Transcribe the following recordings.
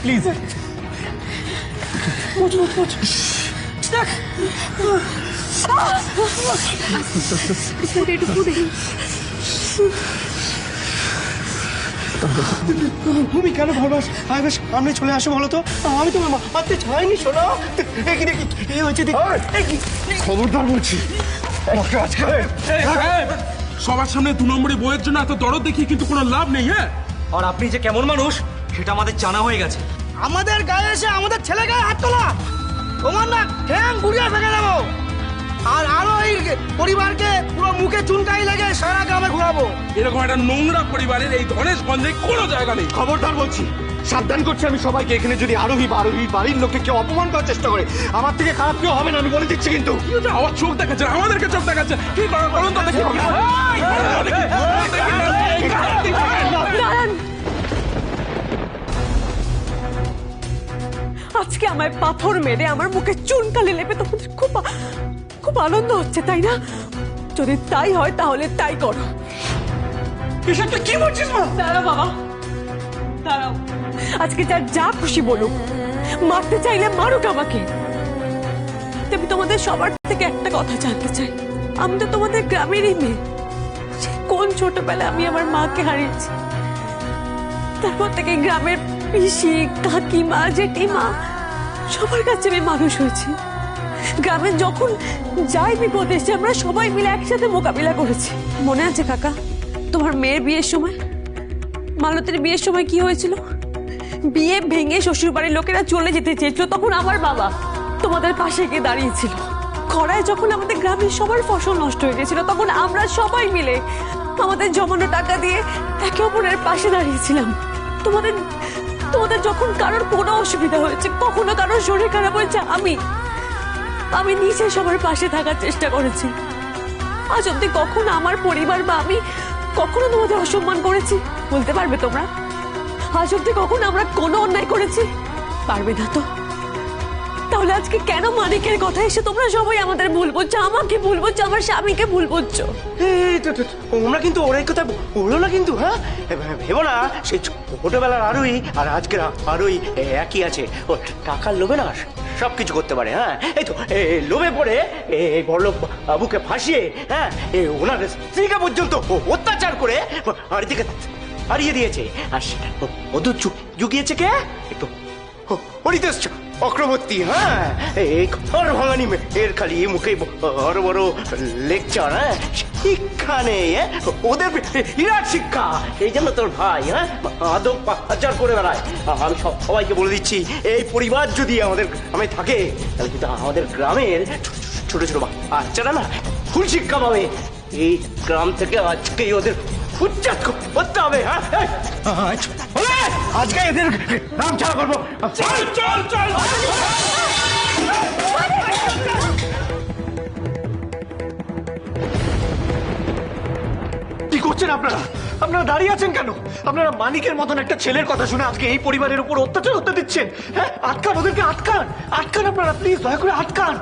Please তুমি কেন ভাবছ সামনে চলে আসো বলো তো? আমি তোমার মারতে চাইনি। শোনো কি হয়েছে খবরদার বলছি। সবার সামনে 2 নম্বরে বইয়ের জন্য এত দরদ দেখিয়ে কিন্তু কোনো লাভ নেই। হ্যাঁ, আর আপনি যে কেমন মানুষ সেটা আমাদের জানা হয়ে গেছে। আমাদের গায়ে এসে আমাদের ছেলে গায়ে হাত তোলা, তোমার না ঠ্যাং গুড়িয়ে ফেলে দেবো। আর আরো এই পরিবারকে পুরো মুখে চুনকাই লেগে সারা গ্রামে ঘোরাবো। এরকম একটা নোংরা পরিবারের এই ধনেশগঞ্জে কোনো জায়গা নেই। খবরদার বলছি, সাবধান করছি আমি সবাইকে। এখানে যদি আরোহী বাড়ির লোককে কেউ অপমান করার চেষ্টা করে, আমার থেকে খারাপ কেউ হবে না, আমি বলে দিচ্ছি। কিন্তু আমার চোখ দেখাচ্ছে, আমাদেরকে চোখ দেখাচ্ছে। কি করার বলুন তো দেখি। আজকে আমায় পাথর মেরে আমার মুখে চুনকালি লেপে তোমাদের খুব আনন্দ হচ্ছে, তাই না? যদি তাই হয় তাহলে তাই করো। এসব তুই কি বলছিস মা? দাঁড়াও বাবা, দাঁড়াও। আজকে যার যা খুশি বলুক, মারতে চাইলে মারুক আমাকে। আমি তোমাদের সবার থেকে একটা কথা জানতে চাই। আমি তো তোমাদের গ্রামেরই মেয়ে। কোন ছোটবেলায় আমি আমার মাকে হারিয়েছি, তারপর থেকে গ্রামের পিসি, কাকিমা, জেঠিমা সবার কাছে আমি মানুষ হয়েছি। গ্রামে যখন যাই বিপদ এসে আমরা সবাই মিলে একসাথে মোকাবিলা করেছি। মনে আছে কাকা, তোমার মেয়ের বিয়ের সময়, মালতীর বিয়ের সময় কি হয়েছিল? বিয়ে ভেঙে শ্বশুর বাড়ির লোকেরা চলে যেতে চেয়েছিল, তখন আমার বাবা তোমাদের পাশে গিয়ে দাঁড়িয়েছিল। খরায় যখন আমাদের গ্রামের সবার ফসল নষ্ট হয়ে গেছিল, তখন আমরা সবাই মিলে আমাদের জমানো টাকা দিয়ে একে অপরের পাশে দাঁড়িয়েছিলাম। তোমাদের যখন কারোর কোনো অসুবিধা হয়েছে, কখনো কারোর শরীর খারাপ হয়েছে, আমি নিজে সবার পাশে থাকার চেষ্টা করেছি। আজ অব্দি কখনো আমার পরিবার বা আমি কখনো তোমাদের অসম্মান করেছি বলতে পারবে তোমরা? আজ অব্দি কখনো আমরা কোনো অন্যায় করেছি? পারবে না তো? তাহলে আজকে কেন মানিকের কথা এসে তোমরা সবাই আমাদের ভুল বলছো, আমাকে ভুল বলছো, আমার স্বামীকে ভুল বলছো? তোমরা কিন্তু ওর কথা বলো না কিন্তু। হ্যাঁ, ভেবো না সেই ছোটবেলার আরোই আর আজকের আরোই একই আছে। ও টাকার লোভে না সবকিছু করতে পারে। হ্যাঁ, এই তো লোভে পড়ে এই বড়লোক বাবুকে ফাঁসিয়ে, হ্যাঁ, ওনার স্ত্রীকে পর্যন্ত অত্যাচার করে আর দিকে হারিয়ে দিয়েছে। আর সেটা মধু জুগিয়েছে কে? একটু হরিতেশ চক্রবর্তী। হ্যাঁ, এই ঘর ভাঙানি এর খালি মুখে বড় বড় লেকচার। হ্যাঁ, শিক্ষানে ওদের বিরাট শিক্ষা। এই জন্য তোর ভাই আদব পাচার করে বেড়ায়। আমি সবাইকে বলে দিচ্ছি, এই পরিবার যদি আমাদের গ্রামে থাকে তাহলে কিন্তু আমাদের গ্রামের ছোট ছোট বাচ্চারা না ফুল শিক্ষা পাবে। এই গ্রাম থেকে আজকেই ওদের উচ্ছেদ করতে হবে। হ্যাঁ, আজকে এদের নাম ছাড়া করবো। চল চল চল। কি করছেন আপনারা? আপনারা দাঁড়িয়ে আছেন কেন? আপনারা মানিকের মতন একটা ছেলের কথা শুনে আজকে এই পরিবারের উপর অত্যাচার হতে দিচ্ছেন? হ্যাঁ, আটকান ওদেরকে, আটকান আটকান আপনারা, প্লিজ দয়া করে আটকান।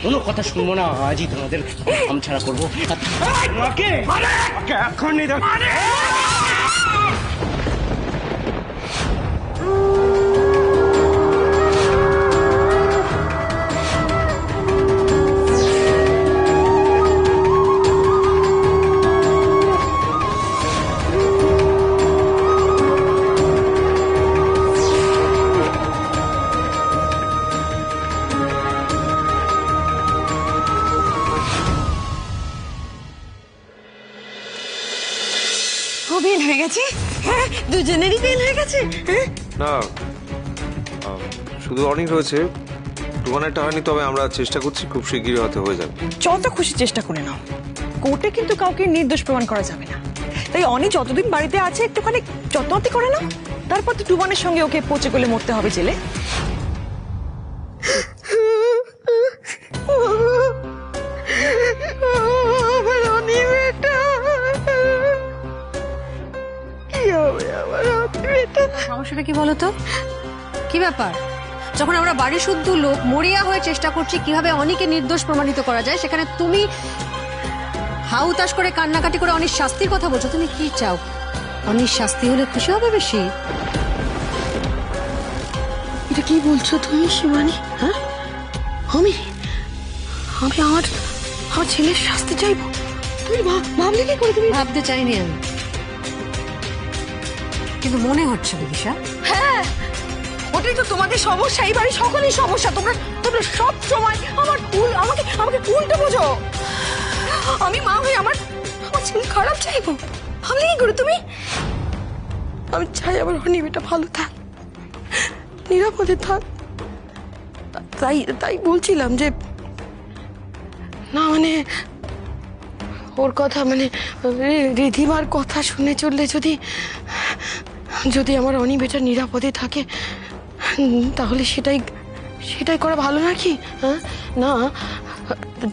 কোনো কথা শুনবো না, আজই তোমাদের নাম ছাড়া করবো। এখন বেল হয়ে গেছে। হ্যাঁ, দুজনেরই বেল হয়ে গেছে। না, শুধু অনেক রয়েছে, দোকানেরটা হয়নি। তবে আমরা চেষ্টা করছি, খুব শিগগিরই হয়তো হয়ে যাবে। যত খুশি চেষ্টা করে নাও, কোর্টে কিন্তু কাউকে নির্দোষ প্রমাণ করা যাবে না। তাই অনি যতদিন বাড়িতে আছে একটুখানি যত্নতি করে নাও, তারপর তো ডুবানের সঙ্গে ওকে পচে গলে মরতে হবে জেলে। সমস্যাটা কি বলো তো? কি ব্যাপার? যখন আমরা বাড়ি শুদ্ধ লোক মরিয়া হয়ে চেষ্টা করছি কিভাবে অনেকে নির্দোষ প্রমাণিত করা যায়, সেখানে তুমি হাউতাশ করে কান্নাকাটি করে অনেক শাস্তির কথা বলছো। তুমি কি চাও? অনেক শাস্তি হলে খুশি হবে বেশি? এটা কি বলছো তুমি শিবানী? হ্যাঁ, আমি আমি আমার আমার ছেলের শাস্তি চাইবো? তুমি ভাবলে কি করে? তুমি ভাবতে চাইনি আমি, কিন্তু মনে হচ্ছে বিদিশা। হ্যাঁ, ওটাই তো তোমাদের সমস্যা। এই বাড়ির সকলেই সমস্যা। তোমরা তোমরা সব সময় আমাকে আমাকে উল্টো বোঝো। আমি মা হয়ে আমার আমার ছেলে খারাপ চাইবো? ভাবলে কি করে তুমি? আমি চাই আমার অনিমেটা ভালো থাক, নিরাপদে থাক। তাই তাই বলছিলাম যে না, মানে ওর কথা, মানে রিধিমার কথা শুনে চললে যদি যদি আমার অনিমেটা নিরাপদে থাকে, তাহলে সেটাই সেটাই করা ভালো নাকি? হ্যাঁ, না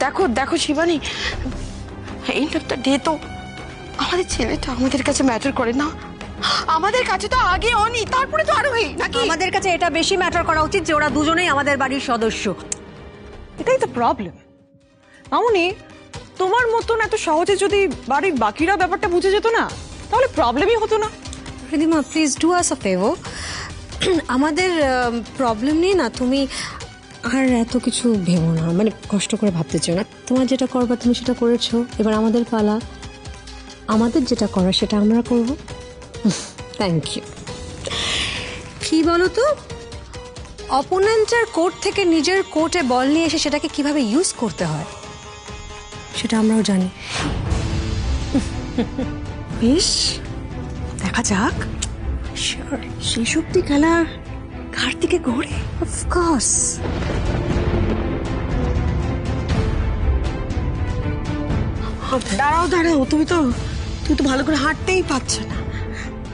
দেখো দেখো Shivani, end of the day তো আমাদের ছেলেটা আমাদের কাছে ম্যাটার করে না। আমাদের কাছে তো আগে অনি, তারপরে তো আরোহী, নাকি? আমাদের কাছে এটা বেশি ম্যাটার করা উচিত যে ওরা দুজনেই আমাদের বাড়ির সদস্য। এটাই তো প্রবলেম। মামুনি, তোমার মতন এত সহজে যদি বাড়ির বাকিরা ব্যাপারটা বুঝে যেত না, তাহলে প্রবলেমই হতো না। Ridhima, please do us a favour. আমাদের প্রবলেম নিয়ে না তুমি আর এত কিছু ভেবো না, মানে কষ্ট করে ভাবতে চাও না। তোমার যেটা করবা তুমি সেটা করেছো, এবার আমাদের পালা। আমাদের যেটা করার সেটা আমরা করব। Thank you. কি বলো তো, অপোনেন্টের কোর্ট থেকে নিজের কোর্টে বল নিয়ে এসে সেটাকে কিভাবে ইউজ করতে হয় সেটা আমরাও জানি। বেশ, দেখা যাক। শিওর, সেই সত্যি খেলা ঘাট থেকে ঘুরে। অফকোর্স। দাঁড়াও দাঁড়াও, তুমি তো ভালো করে হাঁটতেই পারছ না।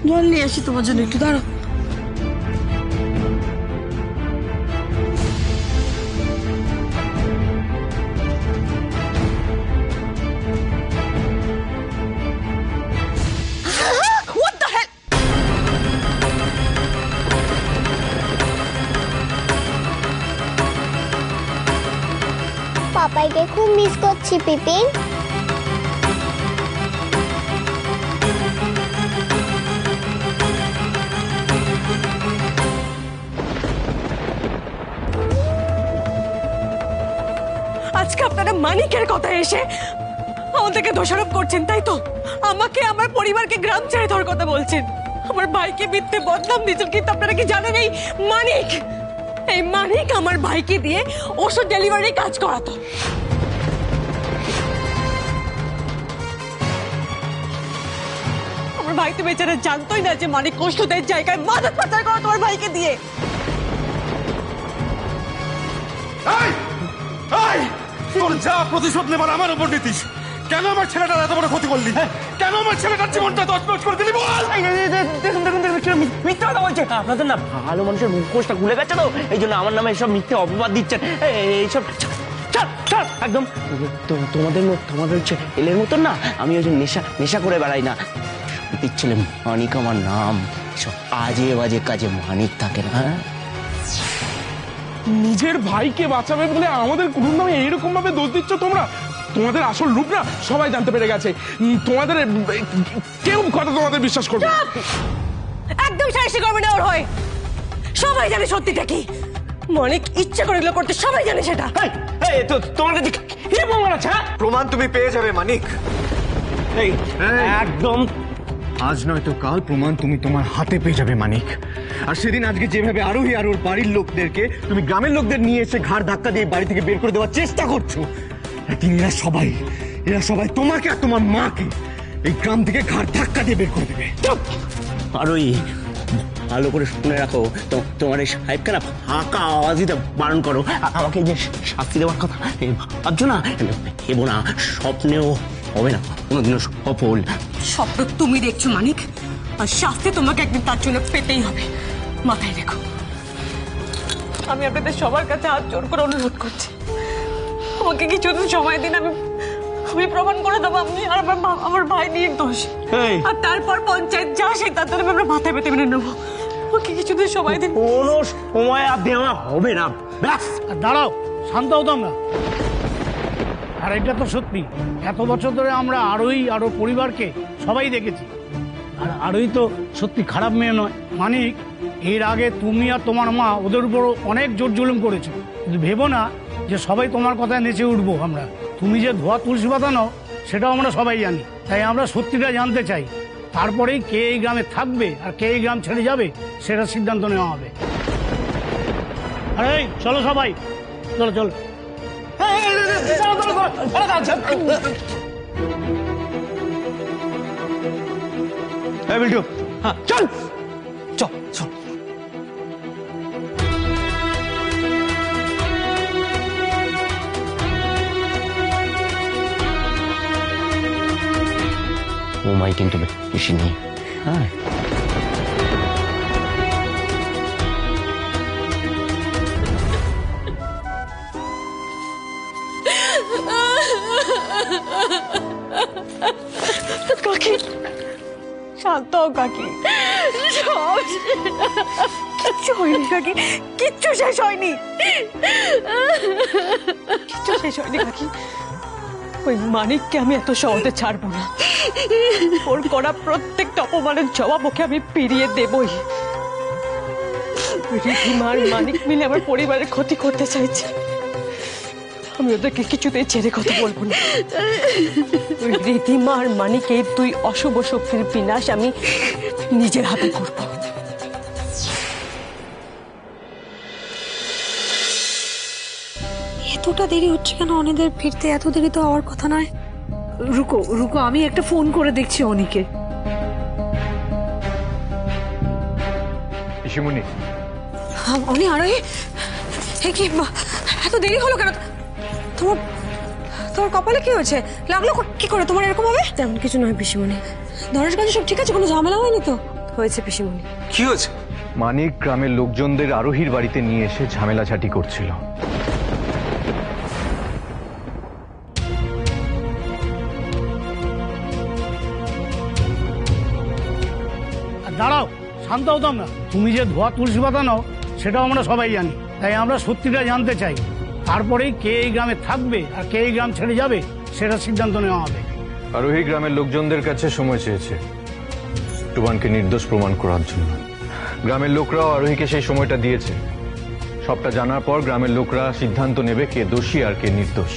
জল নিয়ে আসি তোমার জন্য, একটু দাঁড়াও। What the hell? পাপাইকে খুব মিস করছি পিপিন। আজকে আপনারা মানিকের কথা এসে আমাদেরকে দোষারোপ করছেন, তাই তো? আমাকে, আমার পরিবারকে গ্রাম ছেড়ে দেওয়ার কথা বলছেন, আমার ভাইকে মিথ্যে বদনাম দিচ্ছেন। কিন্তু আপনারা কি জানেন এই মানিক আমার ভাইকে দিয়ে ওষুধ ডেলিভারি কাজ করাতো। আমার ভাই তো বেচারা জানতোই না যে মানিক ওষুধের জায়গায় মাদক পাচার করা তোমার ভাইকে দিয়ে। তোর যা প্রতিশোধ নেবার আমার উপর নিতিস। কেন আমার ছেলেটার এত বড় ক্ষতি করলি? কেন আমার ছেলেটার জীবনটা তছনছ করে দিলি বল? দেখুন দেখুন দেখুন, কিরম মিথ্যা কথা বলছে। আপনাদের না ভালো মানুষের মুখোশটা খুলে গেছে তো, এই জন্য আমার নামে এসব মিথ্যে অপবাদ দিচ্ছেন। এইসব একদম তোমাদের হচ্ছে এলের মতন না। আমি ওই যে নেশা করে বেড়াই না। দিচ্ছিলেন মানিক আমার নাম, সব আজে বাজে কাজে মানিক থাকে না। নিজের ভাইকে বাঁচাবে বলে আমাদের কুটুম নামে এইরকম ভাবে দোষ দিচ্ছ তোমরা? তোমাদের আসল রূপ না সবাই জানতে পেরে গেছে। তোমাদের কেউ কথা তোমাদের বিশ্বাস করবে না। একদম সাহসী করবে না ওর হয়। সবাই জানে সত্যিটা কি। মানিক ইচ্ছা করে এগুলো করতে, সবাই জানে সেটা। তোমার কাছে কি প্রমাণ আছে? প্রমাণ তুমি পেয়ে যাবে মানিক। একদম আজ নয় তো কাল প্রমাণ তুমি তোমার হাতে পেয়ে যাবে মানিক। আর সেদিন আজকে যেভাবে আরোহী আর ওর বাড়ির লোকদেরকে তুমি গ্রামের লোকদের নিয়ে এসে ঘাড় ধাক্কা দিয়ে বাড়ি থেকে বের করে দেওয়ার চেষ্টা করছো, একদিন এরা সবাই তোমাকে আর তোমার মাকে এই গ্রাম থেকে ঘাড় ধাক্কা দিয়ে বের করে দেবে। আর ওই ভালো করে শুনে রাখো, তোমার এই সাহেবকে না ফাঁকা আওয়াজ দিতে বারণ করো। আমাকে যে শাস্তি দেওয়ার কথা ভাবছো না, ভেবো না, স্বপ্নেও হবে না কোনোদিনও সফল। স্বপ্ন তুমি দেখছো মানিক, আর শাস্তি তোমাকে একদিন তার জন্য পেতেই হবে, মাথায় রেখো। আমি আপনাদের সবার কাছে হাত জোর করে অনুরোধ করছি, আমাকে কিছুদিন সময় দিন। আমি প্রমাণ করে দেবো আপনি আর আমার ভাই নির্দোষ। আর তারপর পঞ্চায়েত যা সিদ্ধান্ত নেবে আমরা মাথায় পেতে মেনে নেবো। আমাকে কিছুদিন সময় দিন। কোনো সময় আর দেওয়া হবে না, ব্যাস। আর দাঁড়াও, শান্ত হতাম না। আর এটা তো সত্যি, এত বছর ধরে আমরা আরো পরিবারকে সবাই দেখেছি। আর আরোই তো সত্যি খারাপ মেয়ে নয়। মানিক, এর আগে তুমি আর তোমার মা ওদের উপর অনেক জোর জুলুম করেছো, কিন্তু ভেবো না যে সবাই তোমার কথায় নেচে উঠবো আমরা। তুমি যে ধোয়া তুলসী পাতা নাও সেটাও আমরা সবাই জানি। তাই আমরা সত্যিটা জানতে চাই, তারপরেই কে এই গ্রামে থাকবে আর কে এই গ্রাম ছেড়ে যাবে সেটা সিদ্ধান্ত নেওয়া হবে। আরে এই, চলো সবাই, চলো চলো। এই বিল্টু, হ্যাঁ চল চল চল। ওমাই কিন্তু বেশি নেই। হ্যাঁ, কাকি শান্ত হও কাকি, কিচ্ছু হয়নি কাকি, কিচ্ছু শেষ হয়নি, কিচ্ছু শেষ হয়নি কাকি। ওই মানিককে আমি এত সহজে ছাড়বো না। ওর করা প্রত্যেকটা অপমানের জবাব ওকে আমি ফিরিয়ে দেবই। রিধিমার মানিক মিলে আমার পরিবারের ক্ষতি করতে চাইছে, আমি ওদেরকে কিছুতেই ছেড়ে কথা বলবো না। রিধিমার মানিক এই দুই অশুভ শক্তির বিনাশ আমি নিজের হাতে করব। এতটা দেরি হচ্ছে কেন অনিদের ফিরতে? এত দেরি তো হওয়ার কথা নয়। রুকো রুকো, আমি একটা ফোন করে দেখছি অনিকে। পিসিমণি, অনি আরোহী, কি এত দেরি হলো কেন? তোমার তোমার কপালে কি হয়েছে? লাগলো কি করে তোমার এরকম হবে? তেমন কিছু নয় পিসিমণি, ধরের কাছে সব ঠিক আছে, কোনো ঝামেলা হয়নি তো? হয়েছে পিসিমণি। কি হয়েছে? মানিক গ্রামের লোকজনদের আরোহীর বাড়িতে নিয়ে এসে ঝামেলাঝাটি করছিল। আর দাঁড়াও, শান্ত হতাম না। তুমি যে ধোয়া তুলসী পাতা নাও সেটাও আমরা সবাই জানি। তাই আমরা সত্যিটা জানতে চাই, তারপরেই কে এই গ্রামে থাকবে আর কে এই গ্রাম ছেড়ে যাবে সেটা সিদ্ধান্ত নেওয়া হবে। আরোহী গ্রামের লোকজনদের কাছে সময় চেয়েছে টুবানকে নির্দোষ প্রমাণ করার জন্য। গ্রামের লোকরাও আরোহীকে সেই সময়টা দিয়েছে। সবটা জানার পর গ্রামের লোকরা সিদ্ধান্ত নেবে কে দোষী আর কে নির্দোষ।